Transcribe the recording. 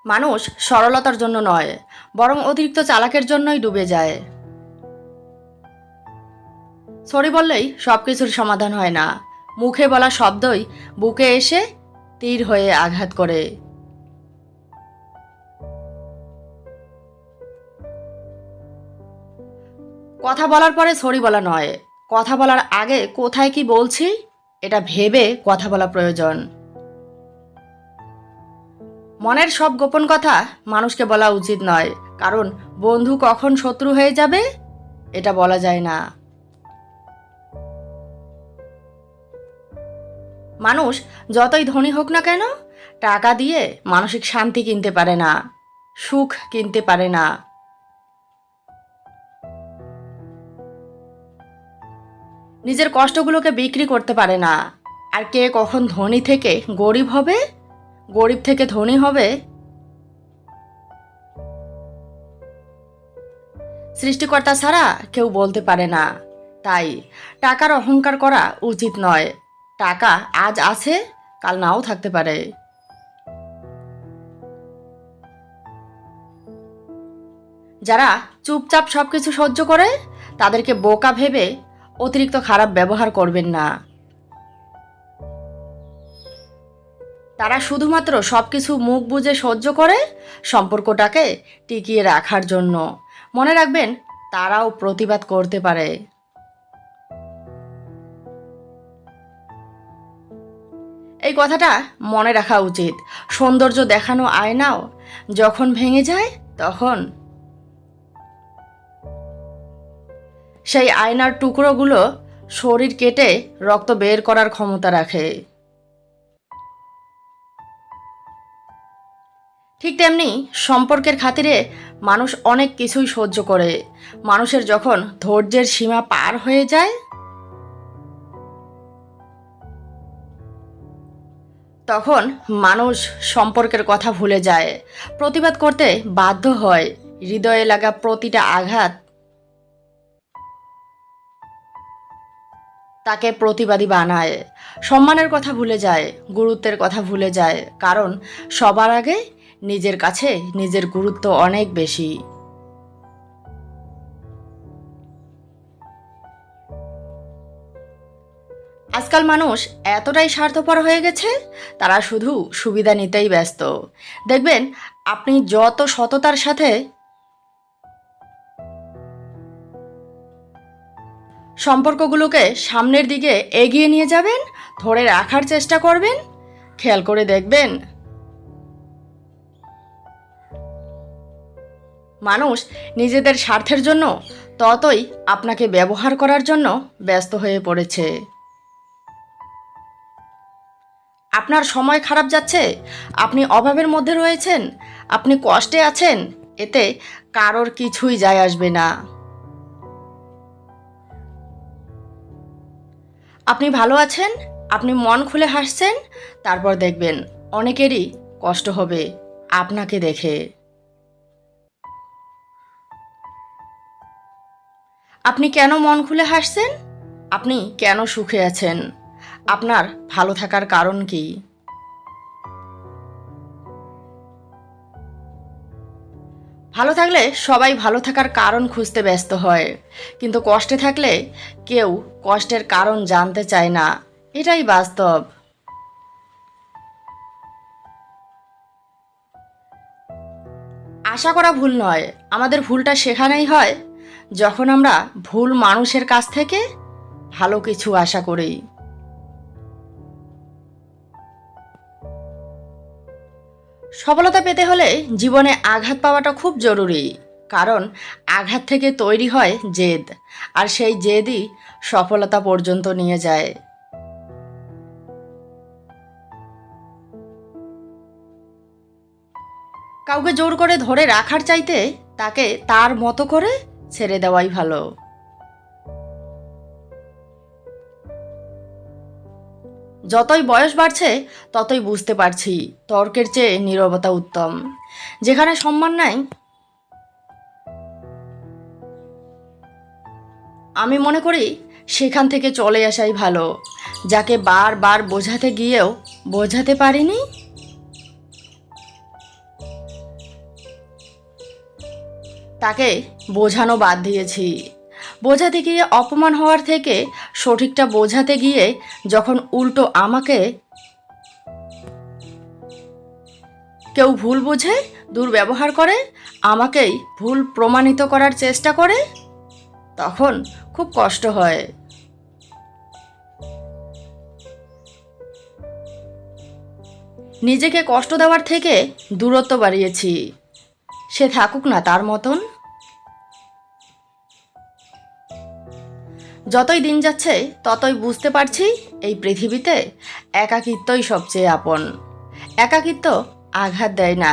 মানুষ সরলতার জন্য নয়, বরং অতিরিক্ত চালাকের জন্যই ডুবে যায়। সরি বললেই সব কিছুর সমাধান হয় না। মুখে বলা শব্দই বুকে এসে তীর হয়ে আঘাত করে। কথা বলার পরে সরি বলা নয়, কথা বলার আগে কোথায় কি বলছি এটা ভেবে কথা বলা প্রয়োজন। মনের সব গোপন কথা মানুষকে বলা উচিত নয়, কারণ বন্ধু কখন শত্রু হয়ে যাবে এটা বলা যায় না। মানুষ যতই ধনী হোক না কেন, টাকা দিয়ে মানসিক শান্তি কিনতে পারে না, সুখ কিনতে পারে না। নিজের কষ্টগুলোকে বিক্রি করতে পারে না। আর কে কখন ধনী থেকে গরিব হবে, গরিব থেকে ধনী হবে, সৃষ্টিকর্তা ছাড়া কেউ বলতে পারে না। তাই টাকার অহংকার করা উচিত নয়। টাকা আজ আছে, কাল নাও থাকতে পারে। যারা চুপচাপ সবকিছু সহ্য করে তাদেরকে বোকা ভেবে অতিরিক্ত খারাপ ব্যবহার করবেন না। তারা শুধুমাত্র সবকিছু মুখ বুজে সহ্য করে সম্পর্কটাকে টিকিয়ে রাখার জন্য। মনে রাখবেন, তারাও প্রতিবাদ করতে পারে। এই কথাটা মনে রাখা উচিত। সৌন্দর্য দেখানো আয়নাও যখন ভেঙে যায়, তখন সেই আয়নার টুকরোগুলো শরীর কেটে রক্ত বের করার ক্ষমতা রাখে। ঠিক তেমনি সম্পর্কের খাতিরে মানুষ অনেক কিছুই সহ্য করে। মানুষের যখন ধৈর্যের সীমা পার হয়ে যায়, তখন মানুষ সম্পর্কের কথা ভুলে যায়, প্রতিবাদ করতে বাধ্য হয়। হৃদয়ে লাগা প্রতিটা আঘাত তাকে প্রতিবাদী বানায়। সম্মানের কথা ভুলে যায়, গুরুত্বের কথা ভুলে যায়, কারণ সবার আগে নিজের কাছে নিজের গুরুত্ব অনেক বেশি। আজকাল মানুষ এতটাই স্বার্থপর হয়ে গেছে, তারা শুধু সুবিধা নিতেই ব্যস্ত। দেখবেন, আপনি যত সততার সাথে সম্পর্কগুলোকে সামনের দিকে এগিয়ে নিয়ে যাবেন, ধরে রাখার চেষ্টা করবেন, খেয়াল করে দেখবেন মানুষ নিজেদের স্বার্থের জন্য ততই আপনাকে ব্যবহার করার জন্য ব্যস্ত হয়ে পড়েছে। আপনার সময় খারাপ যাচ্ছে, আপনি অভাবের মধ্যে রয়েছেন, আপনি কষ্টে আছেন, এতে কারোর কিছুই যায় আসবে না। আপনি ভালো আছেন, আপনি মন খুলে হাসছেন, তারপর দেখবেন অনেকেরই কষ্ট হবে আপনাকে দেখে। আপনি কেন মন খুলে হাসছেন? আপনি কেন সুখে আছেন? আপনার ভালো থাকার কারণ কি? ভালো থাকলে সবাই ভালো থাকার কারণ খুঁজতে ব্যস্ত হয়, কিন্তু কষ্টে থাকলে কেউ কষ্টের কারণ জানতে চায় না। এটাই বাস্তব। আশা করা ভুল নয়, আমাদের ভুলটা সেখানেই হয় যখন আমরা ভুল মানুষের কাছ থেকে ভালো কিছু আশা করি। সফলতা পেতে হলে জীবনে আঘাত পাওয়াটা খুব জরুরি, কারণ আঘাত থেকে তৈরি হয় জেদ, আর সেই জেদই সফলতা পর্যন্ত নিয়ে যায়। কাউকে জোর করে ধরে রাখার চাইতে তাকে তার মতো করে ছেড়ে দেওয়াই ভালো। যতই বয়স বাড়ছে ততই বুঝতে পারছি তর্কের চেয়ে নীরবতা উত্তম। যেখানে সম্মান নাই, আমি মনে করি সেখান থেকে চলে আসাই ভালো। যাকে বারবার বোঝাতে গিয়েও বোঝাতে পারিনি, তাকে বোঝানো বাদ দিয়েছি। বোঝাতে গিয়ে অপমান হওয়ার থেকে সঠিকটা বোঝাতে গিয়ে যখন উল্টো আমাকে কেউ ভুল বুঝে দুর্ব্যবহার করে, আমাকেই ভুল প্রমাণিত করার চেষ্টা করে, তখন খুব কষ্ট হয়। নিজেকে কষ্ট দেওয়ার থেকে দূরত্ব বাড়িয়েছি। সে থাকুক না তার মতন। যতই দিন যাচ্ছে ততই বুঝতে পারছি এই পৃথিবীতে একাকিত্বই সবচেয়ে আপন। একাকিত্ব আঘাত দেয় না,